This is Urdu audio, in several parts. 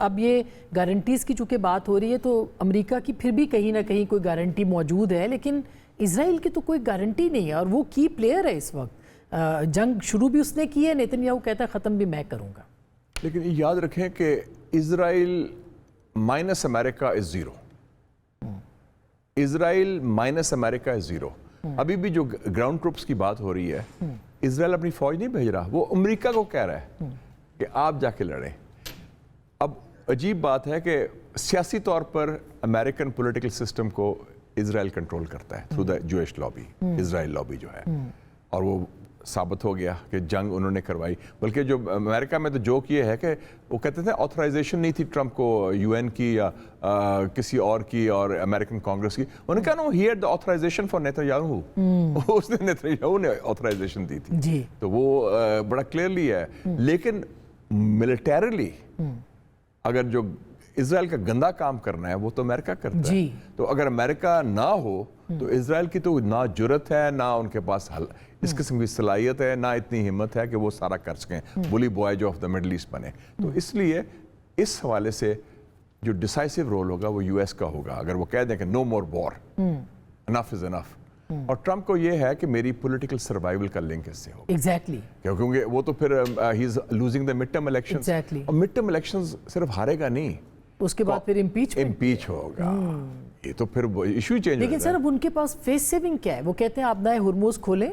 اب یہ گارنٹیز کی چونکہ بات ہو رہی ہے تو امریکہ کی پھر بھی کہیں نہ کہیں کوئی گارنٹی موجود ہے، لیکن اسرائیل کی تو کوئی گارنٹی نہیں ہے اور وہ کی پلیئر ہے اس وقت. جنگ شروع بھی اس نے کی ہے، نیتن یاہو کہتا ہے ختم بھی میں کروں گا. لیکن یہ یاد رکھیں کہ Israel minus America is zero. Israel minus America is zero. ابھی بھی جو گراؤنڈ ٹروپس کی بات ہو رہی ہے، اسرائیل اپنی فوج نہیں بھیج رہا، وہ امریکہ کو کہہ رہا ہے کہ آپ جا کے لڑیں. اب عجیب بات ہے کہ سیاسی طور پر امریکن پولیٹیکل سسٹم کو اسرائیل کنٹرول کرتا ہے through the Jewish lobby, Israel lobby جو ہے، اور وہ ثابت ہو گیا کہ جنگ انہوں نے کروائی. بلکہ جو امریکہ میں تو جوک یہ ہے کہ وہ کہتے تھے آتھرائزیشن نہیں تھی ٹرمپ کو یو این کی یا کسی اور کی اور امریکن کانگریس کی. انہوں نے کہا no he had the authorization for Netanyahu. اس نے نیتن یاہو نے آتھرائزیشن دی تھی. تو وہ بڑا کلیئرلی ہے. لیکن ملیٹریلی اگر جو اسرائیل کا گندا کام کرنا ہے وہ تو امریکہ کرتا ہے. تو اگر امریکہ نہ ہو تو اسرائیل کی تو نہ جرت ہے، نہ ان کے پاس اس قسم کی صلاحیت ہے، نہ اتنی ہمت ہے کہ وہ سارا کر سکیں، بلی بوائے جو آف دا مڈل ایسٹ بنے. تو اس لیے اس حوالے سے جو ڈیسائسو رول ہوگا وہ یو ایس کا ہوگا. اگر وہ کہہ دیں کہ نو مور وار، انف از انف. اور ٹرمپ کو یہ ہے کہ میری پولیٹیکل سروائیول کا لنک اس سے ہوگا. ایگزیکٹلی. کیونکہ وہ تو پھر he is losing the midterm elections. اور مڈ ٹرم الیکشنز صرف ہارے گا نہیں، اس کے بعد پھر امپیچ ہوگا. یہ تو پھر ایشو چینج. لیکن سر اب ان کے پاس فیس سیونگ کیا ہے؟ وہ کہتے ہیں آپ نئے ہرموز کھولیں،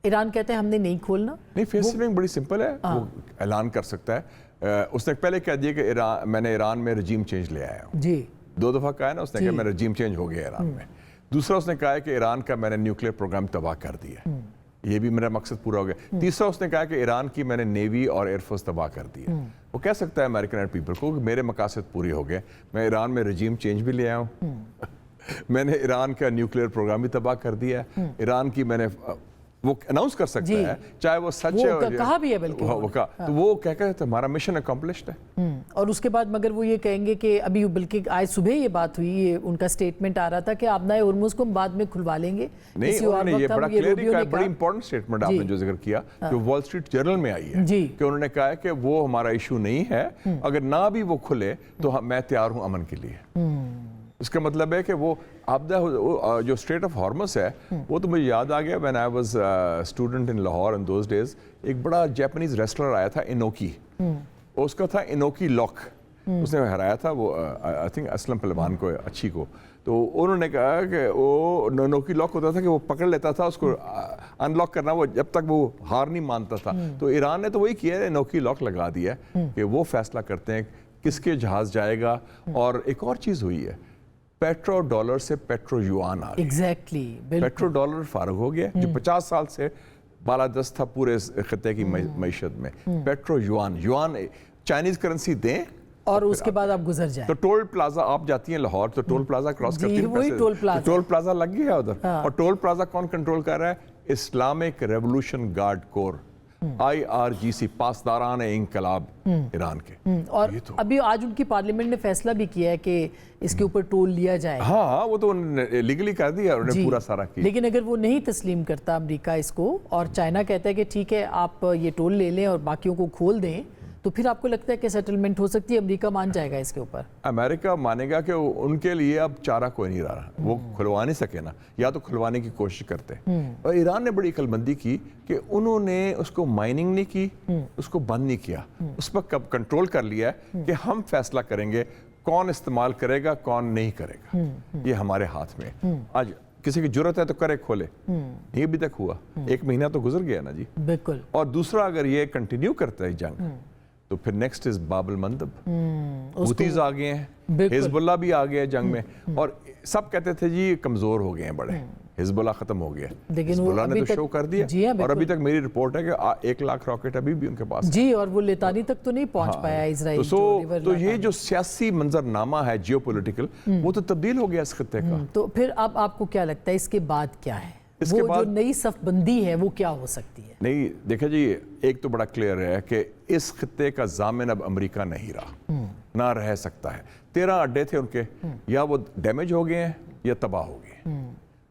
ایران کہتے ہیں ہم نے نہیں کھولنا. نہیں، فیس سیونگ بڑی سمپل ہے، وہ اعلان کر سکتا ہے. اس نے پہلے کہہ دیا کہ میں نے ایران میں رجیم چینج لے آیا ہوں. جی 2 دفعہ کہا ہے نا اس نے کہ میں رجیم چینج ہو گیا ایران میں. دوسرا اس نے کہا ہے کہ ایران کا میں نے نیوکلیئر پروگرام تباہ کر دیا، یہ بھی میرا مقصد پورا ہو گیا. تیسرا اس نے کہا کہ ایران کی میں نے نیوی اور ایئر فورس تباہ کر دی ہے. وہ کہہ سکتا ہے امریکن پیپل کو کہ میرے مقاصد پورے ہو گئے، میں ایران میں رجیم چینج بھی لے آیا ہوں، میں نے ایران کا نیوکلیئر پروگرام بھی تباہ کر دیا ہے، ایران کی میں نے وہ اناؤنس کر سکتا ہے چاہے وہ سچ ہے، کہا بھی ہے بلکہ تو وہ کہہ کر ہمارا مشن اکمپلشڈ ہے. اور اس کے بعد مگر وہ یہ کہیں گے کہ ابھی بلکہ آج صبح یہ بات ہوئی، یہ ان کا سٹیٹمنٹ آ رہا تھا کہ آبنائے ہرمز کو ہم بعد میں کھلوا لیں گے. نہیں، انہوں نے یہ بڑا کلیئرلی کہا، بڑی امپورٹنٹ سٹیٹمنٹ آپ نے جو ذکر کیا جو وال اسٹریٹ جرنل میں آئی ہے کہ انہوں نے کہا ہے کہ وہ ہمارا ایشو نہیں ہے، اگر نہ بھی وہ کھلے تو میں تیار ہوں امن کے لیے. اس کا مطلب ہے کہ وہ جو اسٹریٹ آف ہارمس ہے وہ تو مجھے یاد آ گیا when I was student in Lahore in those days. ایک بڑا جیپنیز ریسلر آیا تھا انوکی، اس کا تھا انوکی لاک، اس نے ہرایا تھا وہ آئی تھنک اسلم پہلوان کو، اچھی کو. تو انہوں نے کہا کہ وہ انوکی لاک ہوتا تھا کہ وہ پکڑ لیتا تھا اس کو ان لاک کرنا، وہ جب تک وہ ہار نہیں مانتا تھا. تو ایران نے تو وہی کیا ہے، انوکی لاک لگا دیا ہے کہ وہ فیصلہ کرتے ہیں کس کے جہاز جائے گا. اور ایک اور چیز ہوئی ہے، پیٹرو ڈالر سے پیٹرو یوان آ گئی. ایگزیکٹلی، پیٹرو ڈالر فارغ ہو گیا جو 50 سال سے بالادست تھا پورے خطے کی معیشت میں. پیٹرو یوان چائنیز کرنسی دیں اور اس کے بعد آپ گزر جائیں. تو ٹول پلازا آپ جاتی ہیں لاہور تو ٹول پلازا کراس کرتی ہیں، ٹول پلازا لگ گیا ادھر. اور ٹول پلازا کون کنٹرول کر رہا ہے؟ اسلامک ریولوشن گارڈ کور، IRGC، پاسداران انقلاب ایران کے. اور ابھی آج ان کی پارلیمنٹ نے فیصلہ بھی کیا ہے کہ اس کے اوپر ٹول لیا جائے. ہاں وہ تو لیگلی کر دیا انہوں نے پورا سارا کیا. لیکن اگر وہ نہیں تسلیم کرتا امریکہ اس کو اور چائنا کہتا ہے کہ ٹھیک ہے آپ یہ ٹول لے لیں اور باقیوں کو کھول دیں، تو پھر آپ کو لگتا ہے کہ سیٹلمنٹ ہو سکتی ہے؟ امریکہ مان جائے گا اس کے اوپر؟ امریکہ مانے گا کہ ان کے لیے اب چارہ کوئی نہیں رہا، وہ کھلوا نہیں سکے نا، یا تو کھلوانے کی کوشش کرتے. اور ایران نے بڑی عقل مندی کی کہ انہوں نے اس کو مائننگ نہیں کی، اس کو بند نہیں کیا، اس پر کب کنٹرول کر لیا ہے کہ ہم فیصلہ کریں گے کون استعمال کرے گا کون نہیں کرے گا، یہ ہمارے ہاتھ میں. آج کسی کی جرت ہے تو کرے کھولے، یہ ابھی تک ہوا، 1 مہینہ تو گزر گیا نا جی. بالکل. اور دوسرا اگر یہ کنٹینیو کرتا ہے جنگ تو پھر نیکسٹ از باب المندب، حوثیز آ گئے ہیں، حزب اللہ بھی آ گیا ہے جنگ میں. اور سب کہتے تھے جی کمزور ہو گئے ہیں بڑے، حزب اللہ ختم ہو گیا، حزب اللہ نے تو شو کر دیا. اور ابھی تک میری رپورٹ ہے کہ 1 لاکھ راکٹ ابھی بھی ان کے پاس جی، اور وہ لیتانی تک تو نہیں پہنچ پایا اسرائیل. تو یہ جو سیاسی منظرنامہ ہے جیو پولیٹیکل وہ تو تبدیل ہو گیا اس خطے کا. تو پھر اب آپ کو کیا لگتا ہے اس کے بعد کیا ہے؟ وہ جو نئی صف بندی ہے وہ کیا ہو سکتی ہے؟ نہیں دیکھیں جی، ایک تو بڑا کلیئر ہے کہ اس خطے کا ضامن اب امریکہ نہیں رہا، نہ رہ سکتا ہے. 13 اڈے تھے ان کے، یا وہ ڈیمیج ہو گئے ہیں یا تباہ ہو گئے.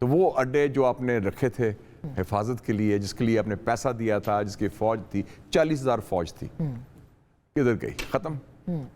تو وہ اڈے جو آپ نے رکھے تھے حفاظت کے لیے، جس کے لیے آپ نے پیسہ دیا تھا، جس کی فوج تھی 40,000 فوج تھی، کدھر گئی؟ ختم.